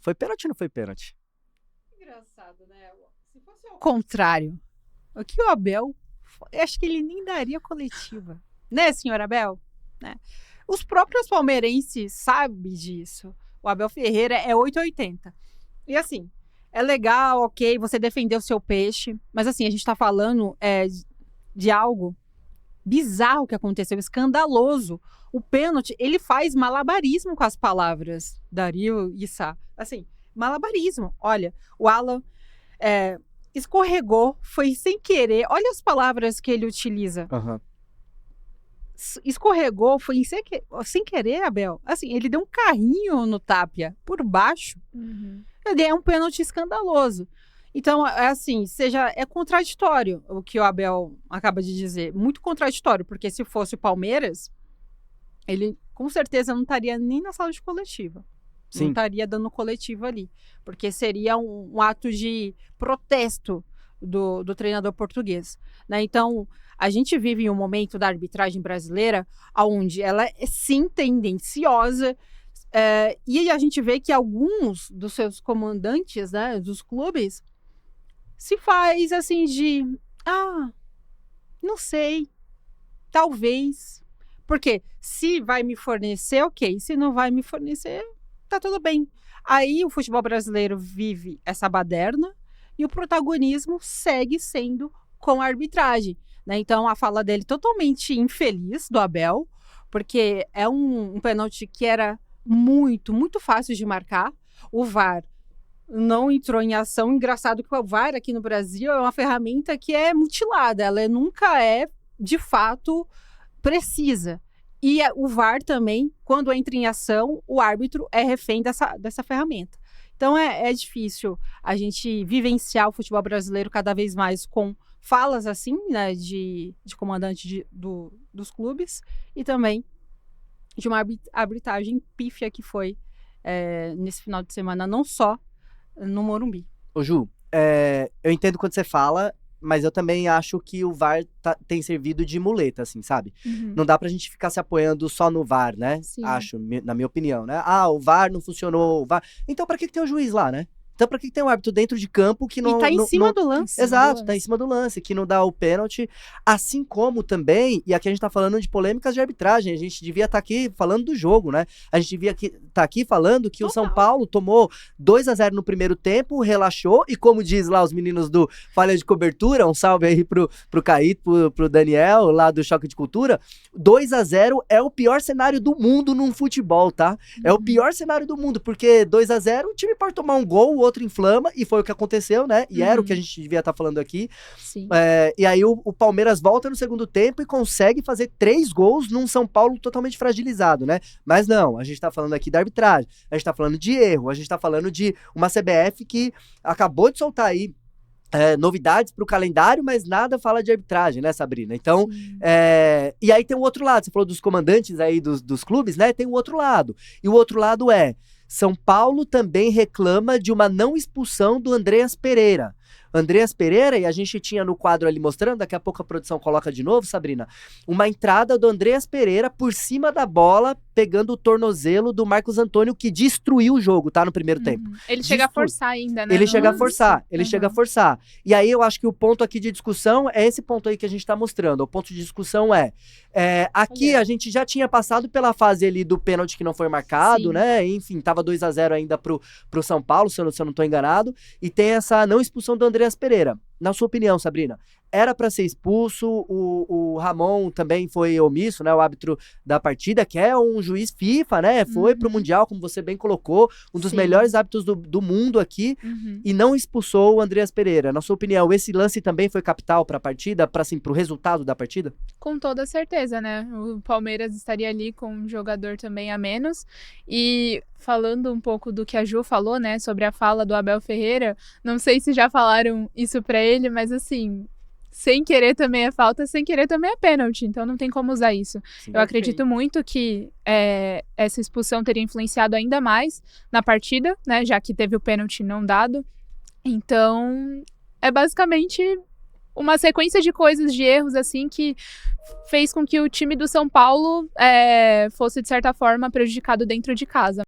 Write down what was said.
Foi pênalti ou não foi pênalti? Engraçado, né? Se fosse ao contrário, o que o Abel, eu acho que ele nem daria coletiva. Né, senhor Abel? Né? Os próprios palmeirenses sabem disso. O Abel Ferreira é 880. E assim, é legal, ok, você defender o seu peixe, mas assim, a gente tá falando de algo bizarro que aconteceu, escandaloso. O pênalti, ele faz malabarismo com as palavras, Dario e Sá. Assim, malabarismo. Olha, o Alan escorregou, foi sem querer. Olha as palavras que ele utiliza. Aham. Escorregou, foi sem querer, Abel. Assim, ele deu um carrinho no Tapia, por baixo. É um pênalti escandaloso. Então, assim, é contraditório o que o Abel acaba de dizer. Muito contraditório, porque se fosse o Palmeiras, ele com certeza não estaria nem na sala de coletiva. Sim. Não estaria dando coletiva ali. Porque seria um ato de protesto do treinador português. Né? Então, a gente vive em um momento da arbitragem brasileira onde ela é, sim, tendenciosa. E a gente vê que alguns dos seus comandantes, né, dos clubes, se faz assim não sei, talvez. Porque se vai me fornecer, ok. Se não vai me fornecer, tá tudo bem. Aí o futebol brasileiro vive essa baderna e o protagonismo segue sendo com a arbitragem. Né? Então a fala dele totalmente infeliz do Abel, porque é um pênalti que era muito, muito fácil de marcar. O VAR não entrou em ação. Engraçado que o VAR aqui no Brasil é uma ferramenta que é mutilada, ela nunca é, de fato, precisa. E o VAR também, quando entra em ação, o árbitro é refém dessa ferramenta. Então é difícil a gente vivenciar o futebol brasileiro cada vez mais com falas assim, né, de comandante dos clubes e também de uma arbitragem pífia que foi nesse final de semana, não só no Morumbi. Ô Ju, eu entendo quando você fala, mas eu também acho que o VAR tem servido de muleta, assim, sabe? Não dá pra gente ficar se apoiando só no VAR, né? Sim. Acho, na minha opinião, né? O VAR não funcionou, o VAR... Então pra que tem o juiz lá, né? Então pra que tem um árbitro dentro de campo que não... E tá em cima do lance. Exato, tá em cima do lance, que não dá o pênalti. Assim como também, e aqui a gente tá falando de polêmicas de arbitragem, a gente devia estar aqui falando do jogo, né? A gente devia estar aqui falando que o São Paulo tomou 2-0 no primeiro tempo, relaxou, e como diz lá os meninos do Falha de Cobertura, um salve aí pro Caíto, pro Daniel, lá do Choque de Cultura, 2-0 é o pior cenário do mundo num futebol, tá? É o pior cenário do mundo, porque 2-0 o time pode tomar um gol, o outro inflama, e foi o que aconteceu, né? E era o que a gente devia estar falando aqui. Sim. E aí o Palmeiras volta no segundo tempo e consegue fazer 3 gols num São Paulo totalmente fragilizado, né? Mas não, a gente tá falando aqui da arbitragem, a gente tá falando de erro, a gente tá falando de uma CBF que acabou de soltar aí novidades pro calendário, mas nada fala de arbitragem, né, Sabrina? Então, e aí tem o outro lado, você falou dos comandantes aí dos clubes, né? Tem o outro lado. E o outro lado São Paulo também reclama de uma não expulsão do Andreas Pereira. Andreas Pereira, e a gente tinha no quadro ali mostrando, daqui a pouco a produção coloca de novo, Sabrina, uma entrada do Andreas Pereira por cima da bola, pegando o tornozelo do Marcos Antônio, que destruiu o jogo, tá, no primeiro tempo. Ele chega a forçar ainda, né? Ele chega a forçar. E aí eu acho que o ponto aqui de discussão é esse ponto aí que a gente tá mostrando. O ponto de discussão aqui a gente já tinha passado pela fase ali do pênalti que não foi marcado, né? Enfim, tava 2-0 ainda pro São Paulo, se eu não tô enganado, e tem essa não expulsão do Andreas Pereira. Na sua opinião, Sabrina, era para ser expulso, o Ramon também foi omisso, né, o árbitro da partida, que é um juiz FIFA, né, foi pro Mundial, como você bem colocou, um dos melhores árbitros do mundo aqui, e não expulsou o Andreas Pereira. Na sua opinião, esse lance também foi capital pra partida, assim, pro resultado da partida? Com toda certeza, né, o Palmeiras estaria ali com um jogador também a menos, e falando um pouco do que a Ju falou, né, sobre a fala do Abel Ferreira, não sei se já falaram isso pra ele, mas assim, sem querer também é falta, sem querer também é pênalti, então não tem como usar isso. Sim, eu acredito muito que essa expulsão teria influenciado ainda mais na partida, né, já que teve o pênalti não dado. Então, é basicamente uma sequência de coisas, de erros, assim, que fez com que o time do São Paulo fosse, de certa forma, prejudicado dentro de casa.